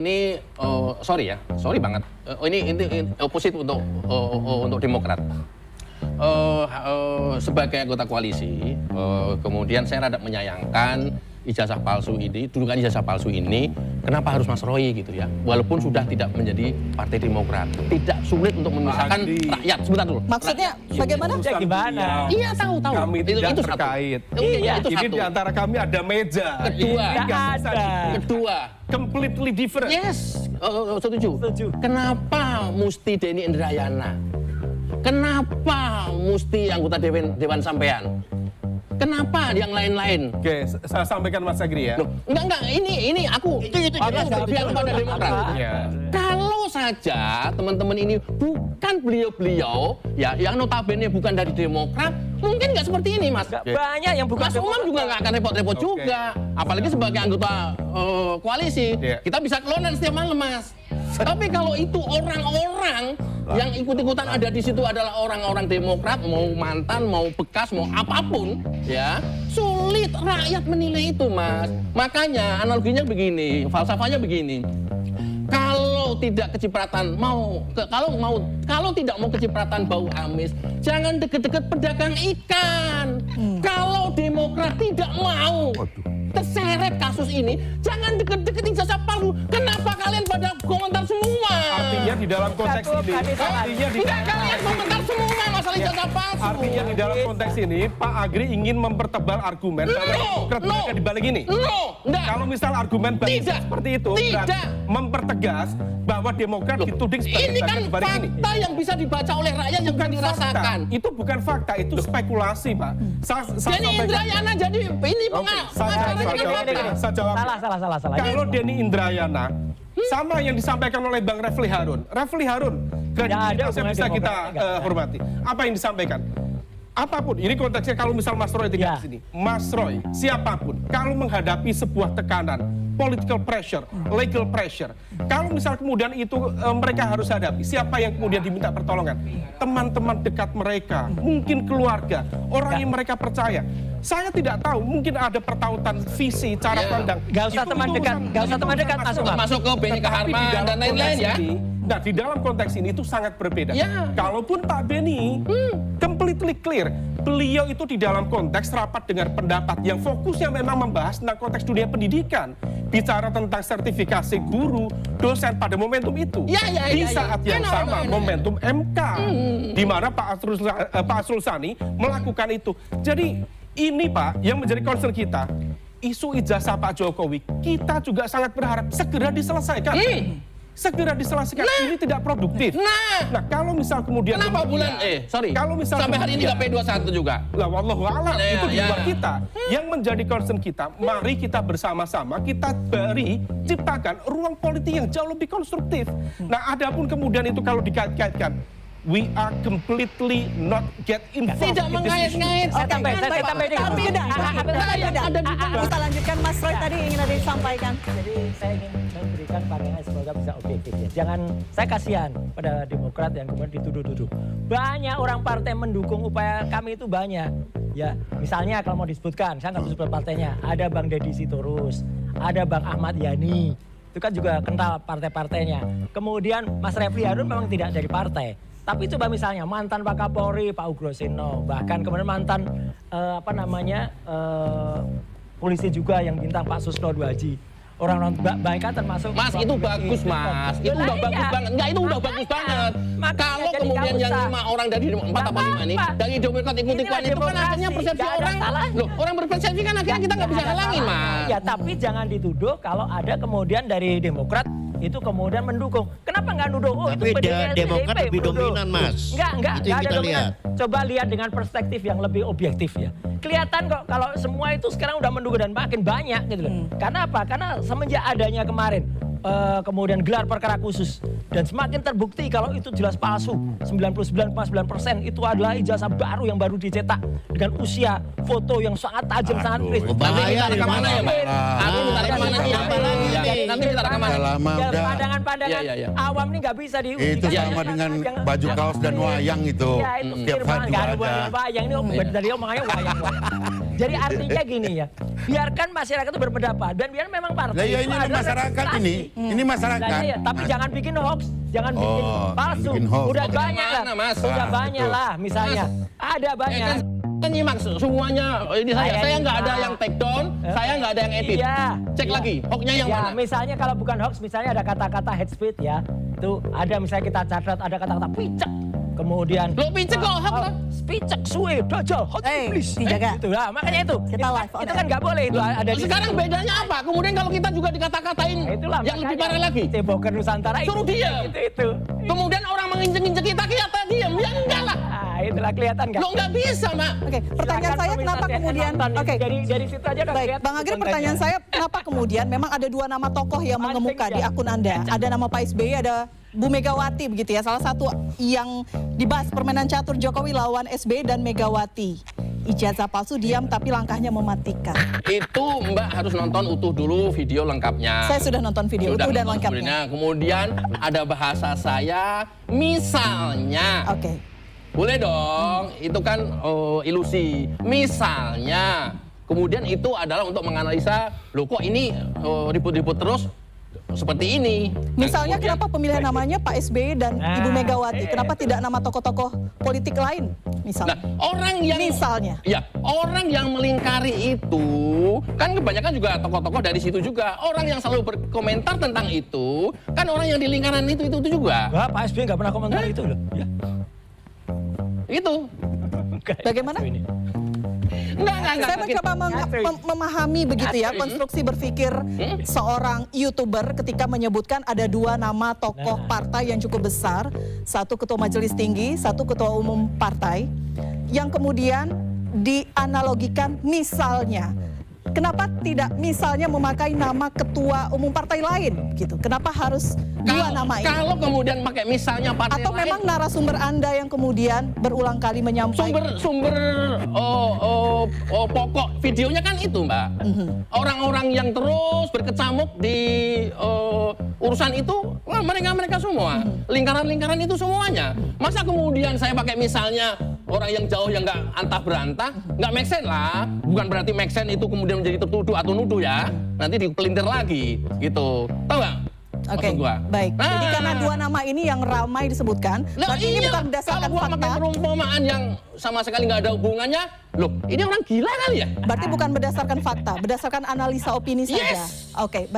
Ini sorry banget. Ini opposite untuk Demokrat. Sebagai anggota koalisi, kemudian saya rada menyayangkan ijazah palsu ini, dudukan ijazah palsu ini, kenapa harus Mas Roy gitu ya? Walaupun sudah tidak menjadi Partai Demokrat, tidak sulit untuk memisahkan rakyat. Sebentar dulu. Maksudnya bagaimana? Gimana? Iya tahu. Kami tidak itu terkait. Iya, itu Ini satu. di antara kami ada meja. Kedua. Completely different. Yes, setuju. Kenapa mesti Denny Indrayana? Kenapa mesti anggota Dewan Sampean? Kenapa yang lain-lain? Oke, saya sampaikan Mas Agri ya. Loh, enggak, ini aku jelas berpihak kepada Demokrat. Ya. Kalau saja teman-teman ini bukan beliau-beliau, ya, yang notabene bukan dari Demokrat, mungkin nggak seperti ini, Mas. Banyak yang bukan Mas Umam juga nggak akan repot-repot Oke. juga, apalagi sebagai anggota koalisi, kita bisa kelonan setiap malam, Mas. Tapi kalau itu orang-orang yang ikut-ikutan ada di situ adalah orang-orang Demokrat, mau mantan, mau bekas, mau apapun, ya sulit rakyat menilai itu, Mas. Makanya analoginya begini, falsafahnya begini. Kalau tidak kecipratan kalau tidak mau kecipratan bau amis, jangan deket-deket pedagang ikan. Kalau Demokrat tidak mau terseret kasus ini, jangan deket-deket ijazah palsu. Kenapa kalian pada komentar semua? Artinya di dalam konteks ini, Kalian komentar semua masalah ijazah palsu. artinya di dalam konteks ini, Pak Agri ingin mempertebal argumen bahwa Demokrat mereka dibalik ini. Enggak. Kalau misal argumen bangsa seperti itu, berarti mempertegas bahwa Demokrat dituding sebagai Ini kan bagian dibalik ini. fakta yang bisa dibaca oleh rakyat yang bukan dirasakan. Itu bukan fakta, itu spekulasi, Pak. Denny Indrayana jadi ini Saya jawab. Salah. Kalau Denny Indrayana sama yang disampaikan oleh Bang Refli Harun, kredibilitasnya bisa kita hormati. Apa yang disampaikan? Apapun, ini konteksnya kalau misal Mas Roy tidak di sini, Mas Roy, siapapun, kalau menghadapi sebuah tekanan, political pressure, legal pressure, kalau misal kemudian itu mereka harus hadapi, siapa yang kemudian diminta pertolongan? Teman-teman dekat mereka, mungkin keluarga, orang yang mereka percaya. Saya tidak tahu, mungkin ada pertautan visi, cara pandang. Gak usah teman dekat, masuk ke Benny Kaharman dan lain-lain ya. Nah, di dalam konteks ini itu sangat berbeda. Ya. Kalaupun Pak Benny completely clear, beliau itu di dalam konteks rapat dengar pendapat yang fokusnya memang membahas tentang konteks dunia pendidikan, bicara tentang sertifikasi guru, dosen pada momentum itu. Di saat yang sama momentum MK, di mana Pak Asrul Sani melakukan itu. Jadi ini Pak yang menjadi concern kita. Isu ijazah Pak Jokowi, kita juga sangat berharap segera diselesaikan. Segera diselesaikan, ini tidak produktif. Nah, kalau misal kemudian Kenapa kalau misal sampai hari ini nggak P21 juga? Lah, wallahu a'lam, itu di luar kita. Yang menjadi concern kita, mari kita bersama-sama kita ciptakan ruang politik yang jauh lebih konstruktif. Nah, adapun kemudian itu kalau dikait-kaitkan, we are completely not get involved. Tidak mengait-ngait. Saya tambahin. Tapi kita lanjutkan, Mas Roy tadi ingin ada disampaikan. Jadi saya ingin memberikan pandangan semoga bisa objektif ya. Jangan, saya kasihan pada Demokrat yang kemudian dituduh-tuduh. Banyak orang partai mendukung upaya kami itu banyak. Ya, misalnya kalau mau disebutkan, saya nggak sebut partainya. Ada Bang Deddy Sitorus, ada Bang Ahmad Yani. Itu kan juga kental partai-partainya. Kemudian Mas Refli Harun memang tidak dari partai. Tapi coba misalnya mantan Pak Kapolri, Pak Ugroseno, bahkan kemudian mantan polisi juga yang bintang Pak Susno Dwaji. Orang-orang baik kan termasuk. Mas, itu bagus, Mas. Itu udah bagus banget. Enggak, itu udah bagus banget. Kalau kemudian yang 5 orang dari 4 apa 5 ini, dari Demokrat ikut-ikutan itu kan akhirnya persepsi orang. Loh, orang berpersepsi kan akhirnya kita nggak bisa halangin, Mas. Ya, tapi jangan dituduh kalau ada kemudian dari Demokrat itu kemudian mendukung. Kenapa nggak nuduh? Oh, tapi itu Demokrat lebih dominan, Mas. Enggak Itu yang ada kita dominan. lihat. Coba lihat dengan perspektif yang lebih objektif ya. Kelihatan kok kalau semua itu sekarang udah mendukung dan makin banyak gitu loh. Karena apa? Karena semenjak adanya kemarin kemudian gelar perkara khusus dan semakin terbukti kalau itu jelas palsu. 99,9% itu adalah ijazah baru yang baru dicetak dengan usia foto yang sangat tajam, sangat kritis. bahaya Nanti di kemana ya, Mbak? Aku minta rekaman nanti ya. Nanti minta rekaman. Lama udah. Pandangan-pandangan awam ini nggak bisa diuji. Itu sama dengan baju kaos dan wayang itu. Ya, itu Tiap hari nggak ada ada. wayang ini dari omongannya wayang. Jadi artinya gini ya, biarkan masyarakat itu berpendapat dan biar memang partai. Lah ya itu ini adalah masyarakat representasi. ini masyarakat. Nah, iya, tapi jangan bikin hoax, jangan bikin palsu. bikin hoax. Udah Hoax banyak lah, mana, Mas? udah banyak betul. lah misalnya. Ada banyak. Kan nyimak semuanya ini saya nggak ada yang take down, saya nggak ada yang edit. Iya. Cek Iya. lagi, hoaxnya yang Ya, mana? misalnya kalau bukan hoax, misalnya ada kata-kata hate speech ya. Itu ada misalnya kita catat ada kata-kata picek. Kemudian Lo picek kok hoax lah. picek suwe dajal hot iblis. dijaga. Gitu lah, makanya itu. Kita live on Itu air. kan nggak boleh itu ada di Sekarang bedanya apa? Kemudian kalau kita juga dikata-katain Nah, itulah yang lebih makanya parah lagi. Ceboker Nusantara Suruh diam. Itu. Kemudian orang menginjek-injek kita diam. Ya enggak lah. Nah, itulah kelihatan nggak? Lo nggak bisa, Mak. Oke, pertanyaan Silakan saya pemirsa kenapa CNN kemudian nonton. oke. Dari situ aja udah Baik, kelihatan Bang Agri, kontennya. pertanyaan saya kenapa kemudian memang ada dua nama tokoh yang mengemuka di akun Anda. Ada nama Pak SBY, ada Bu Megawati begitu ya. Salah satu yang dibahas permainan catur Jokowi lawan SBY dan Megawati. Ijazah palsu diam tapi langkahnya mematikan. Itu Mbak harus nonton utuh dulu video lengkapnya. Saya sudah nonton video Sudah utuh dan nonton lengkapnya. videonya. Kemudian ada bahasa saya, misalnya. Oke. Boleh dong, itu kan ilusi. Misalnya, kemudian itu adalah untuk menganalisa, loh kok ini ribut-ribut terus seperti ini. Misalnya Dan kemudian- kenapa pemilihan namanya Pak SBY dan Nah, Ibu Megawati? Kenapa tidak nama tokoh-tokoh politik lain? Nah, Misalnya. orang yang Misalnya. ya orang yang melingkari itu kan kebanyakan juga tokoh-tokoh dari situ juga. Orang yang selalu berkomentar tentang itu kan orang yang di lingkaran itu juga. Wah, Pak SBY nggak pernah komentar itu loh. Ya. Itu. Bagaimana? Ini. Enggak. Saya mencoba memahami begitu ya konstruksi berpikir seorang YouTuber ketika menyebutkan ada dua nama tokoh partai yang cukup besar, satu ketua majelis tinggi, satu ketua umum partai, yang kemudian dianalogikan misalnya. Kenapa tidak misalnya memakai nama ketua umum partai lain gitu? Kenapa harus dua nama ini? Kalau kemudian pakai misalnya partai Atau lain, memang narasumber Anda yang kemudian berulang kali menyampaikan sumber pokok videonya kan itu, Mbak. Orang-orang yang terus berkecamuk di urusan itu, wah, mereka semua, lingkaran-lingkaran itu semuanya. Masa kemudian saya pakai misalnya orang yang jauh yang nggak antah berantah, nggak make sense lah. Bukan berarti make sense itu kemudian menjadi tertuduh atau nuduh ya. Nanti dipelintir lagi, gitu. Tahu nggak? Oke, Maksud gua. baik. Jadi Nah. karena dua nama ini yang ramai disebutkan, Lah berarti ini iya, bukan berdasarkan kalau gua pakai fakta. perumpamaan yang sama sekali nggak ada hubungannya, loh ini orang gila kali ya? Berarti bukan berdasarkan fakta, berdasarkan analisa opini saja. Yes. Oke, baik.